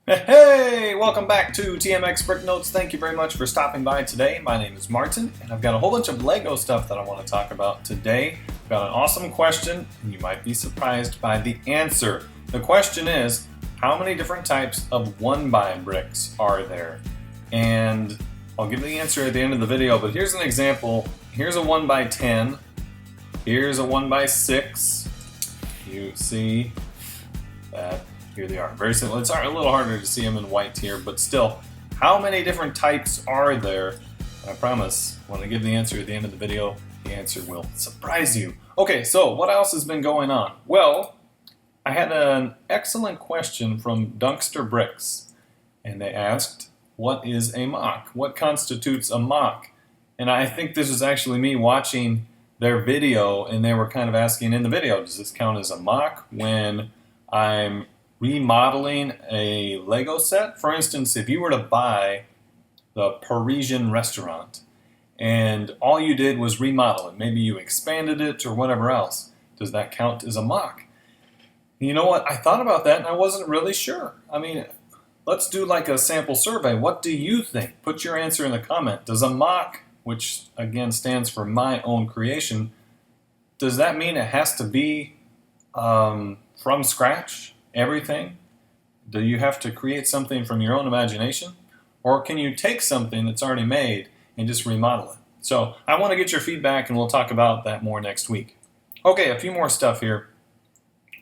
Hey, welcome back to TMX Brick Notes. Thank you very much for stopping by today. My name is Martin, and I've got a whole bunch of Lego stuff that I want to talk about today. I've got an awesome question, and you might be surprised by the answer. The question is, how many different types of 1x bricks are there? And I'll give the answer at the end of the video, but here's an example. Here's a 1x10. Here's a 1x6. You see that. Here they are. Very simple. It's a little harder to see them in white here, but still, how many different types are there? And I promise, when I give the answer at the end of the video, the answer will surprise you. Okay, so what else has been going on? Well, I had an excellent question from Dunkster Bricks, and they asked, what is a mock? What constitutes a mock? And I think this was actually me watching their video, and they were kind of asking in the video, does this count as a mock when I'm remodeling a Lego set? For instance, if you were to buy the Parisian restaurant and all you did was remodel it, maybe you expanded it or whatever else, does that count as a mock? You know what? I thought about that and I wasn't really sure. I mean, let's do like a sample survey. What do you think? Put your answer in the comment. Does a mock, which again stands for my own creation, does that mean it has to be from scratch? Everything? Do you have to create something from your own imagination? Or can you take something that's already made and just remodel it? So I want to get your feedback and we'll talk about that more next week. Okay, a few more stuff here.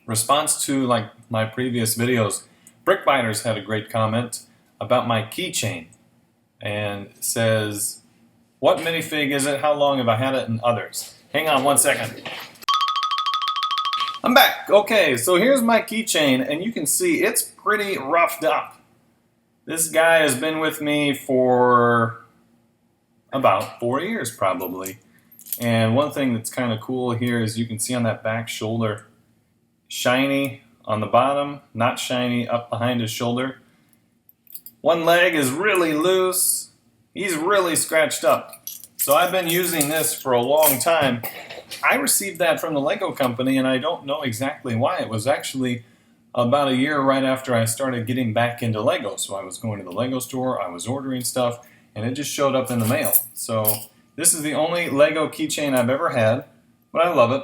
Response to like my previous videos, Brickbiters had a great comment about my keychain and says, what minifig is it? How long have I had it? And others. Hang on one second. I'm back. Okay, so here's my keychain, and you can see it's pretty roughed up. This guy has been with me for about 4 years, probably. And one thing that's kind of cool here is you can see on that back shoulder, shiny on the bottom, not shiny up behind his shoulder. One leg is really loose. He's really scratched up. So I've been using this for a long time. I received that from the Lego company, and I don't know exactly why. It was actually about a year right after I started getting back into Lego. So I was going to the Lego store, I was ordering stuff, and it just showed up in the mail. So this is the only Lego keychain I've ever had, but I love it.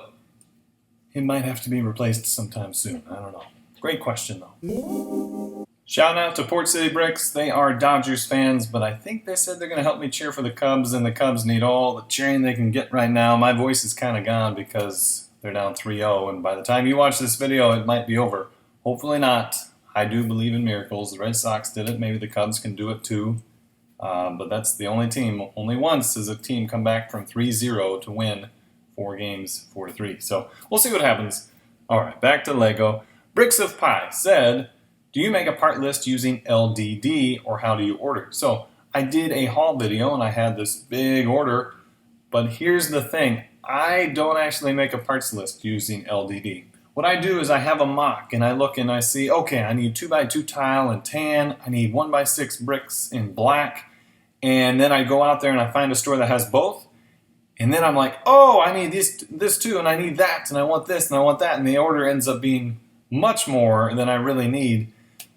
It might have to be replaced sometime soon. I don't know. Great question, though. Shout out to Port City Bricks. They are Dodgers fans, but I think they said they're going to help me cheer for the Cubs, and the Cubs need all the cheering they can get right now. My voice is kind of gone because they're down 3-0, and by the time you watch this video, it might be over. Hopefully not. I do believe in miracles. The Red Sox did it. Maybe the Cubs can do it too. But that's the only team. Only once has a team come back from 3-0 to win 4 games, 4-3. So we'll see what happens. All right, back to Lego. Bricks of Pie said, do you make a part list using LDD, or how do you order? So I did a haul video and I had this big order, but here's the thing. I don't actually make a parts list using LDD. What I do is I have a mock and I look and I see, okay, I need 2x2 tile in tan, I need 1x6 bricks in black, and then I go out there and I find a store that has both, and then I'm like, oh, I need this too, and I need that, and I want this, and I want that, and the order ends up being much more than I really need.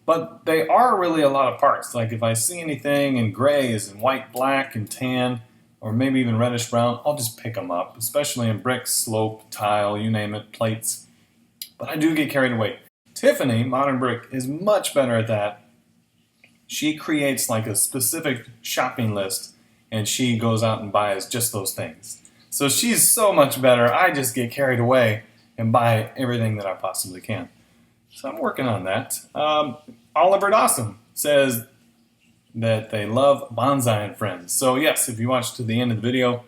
But they are really a lot of parts. Like if I see anything in grays and white, black, and tan, or maybe even reddish brown, I'll just pick them up, especially in brick, slope, tile, you name it, plates. But I do get carried away. Tiffany, Modern Brick, is much better at that. She creates like a specific shopping list, and she goes out and buys just those things. So she's so much better. I just get carried away and buy everything that I possibly can. So I'm working on that. Oliver Dawson says that they love Bonsai and Friends. So yes, if you watch to the end of the video,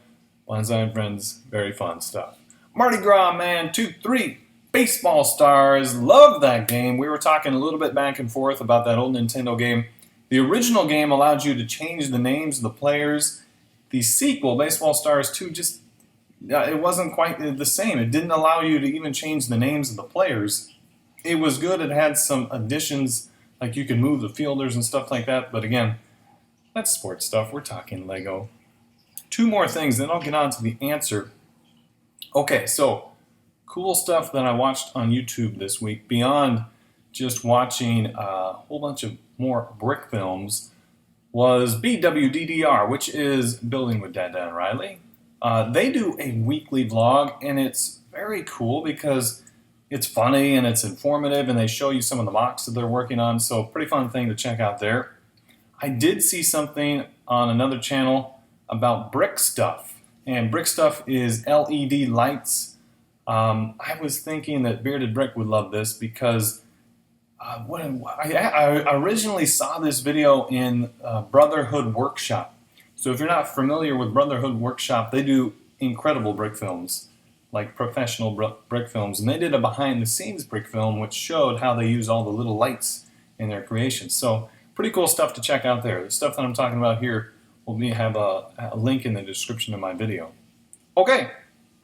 Bonsai and Friends, very fun stuff. Mardi Gras Man 23, Baseball Stars, love that game. We were talking a little bit back and forth about that old Nintendo game. The original game allowed you to change the names of the players. The sequel, Baseball Stars 2, just it wasn't quite the same. It didn't allow you to even change the names of the players. It was good. It had some additions, like you could move the fielders and stuff like that. But again, that's sports stuff. We're talking Lego. 2 more things, then I'll get on to the answer. Okay, so cool stuff that I watched on YouTube this week, beyond just watching a whole bunch of more brick films was BWDDR, which is Building with Dada and Riley. They do a weekly vlog, and it's very cool because it's funny and it's informative, and they show you some of the mocks that they're working on, so pretty fun thing to check out there. I did see something on another channel about brick stuff, and brick stuff is LED lights. I was thinking that Bearded Brick would love this because I originally saw this video in Brotherhood Workshop. So if you're not familiar with Brotherhood Workshop, they do incredible brick films, like professional brick films. And they did a behind-the-scenes brick film which showed how they use all the little lights in their creations. So pretty cool stuff to check out there. The stuff that I'm talking about here will have a link in the description of my video. Okay,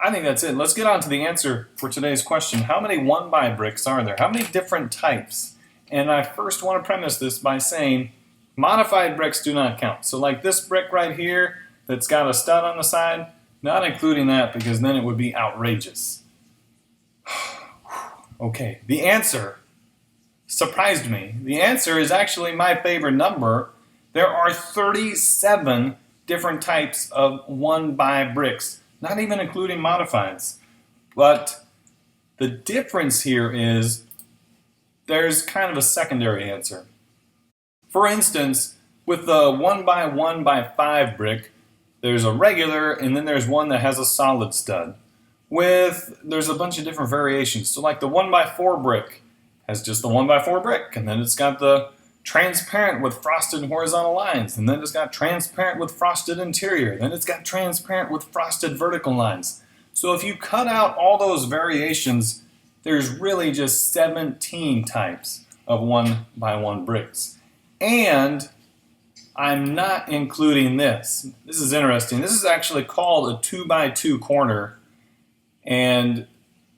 I think that's it. Let's get on to the answer for today's question. How many 1x bricks are there? How many different types? And I first want to premise this by saying modified bricks do not count. So like this brick right here that's got a stud on the side, not including that because then it would be outrageous. Okay, the answer surprised me. The answer is actually my favorite number. There are 37 different types of 1x bricks, not even including modifieds. But the difference here is there's kind of a secondary answer. For instance, with the 1x1x5 brick, there's a regular and then there's one that has a solid stud. There's a bunch of different variations. So like the 1x4 brick has just the 1x4 brick, and then it's got the transparent with frosted horizontal lines, and then it's got transparent with frosted interior, then it's got transparent with frosted vertical lines. So if you cut out all those variations, there's really just 17 types of 1x1 bricks. And I'm not including this. This is interesting. This is actually called a 2x2 corner, and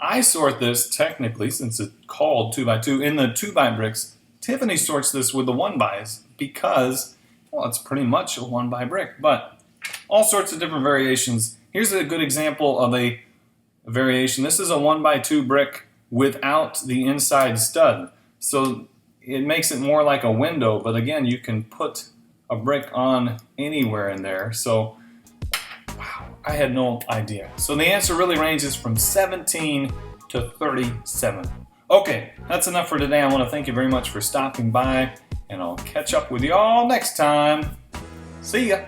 I sort this technically, since it's called 2x2, in the 2x bricks. Tiffany sorts this with the 1x's because, well, it's pretty much a 1x brick, but all sorts of different variations. Here's a good example of a variation. This is a 1x2 brick without the inside stud. So it makes it more like a window, but again, you can put a brick on anywhere in there. So, wow, I had no idea. So the answer really ranges from 17 to 37. Okay, that's enough for today. I want to thank you very much for stopping by, and I'll catch up with you all next time. See ya!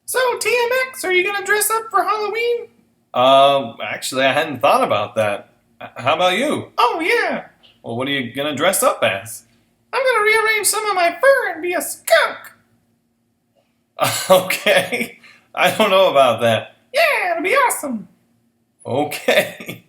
So, TMX, are you going to dress up for Halloween? Actually, I hadn't thought about that. How about you? Oh, yeah. Well, what are you going to dress up as? I'm going to rearrange some of my fur and be a skunk. Okay, I don't know about that. Yeah, it'll be awesome. Okay.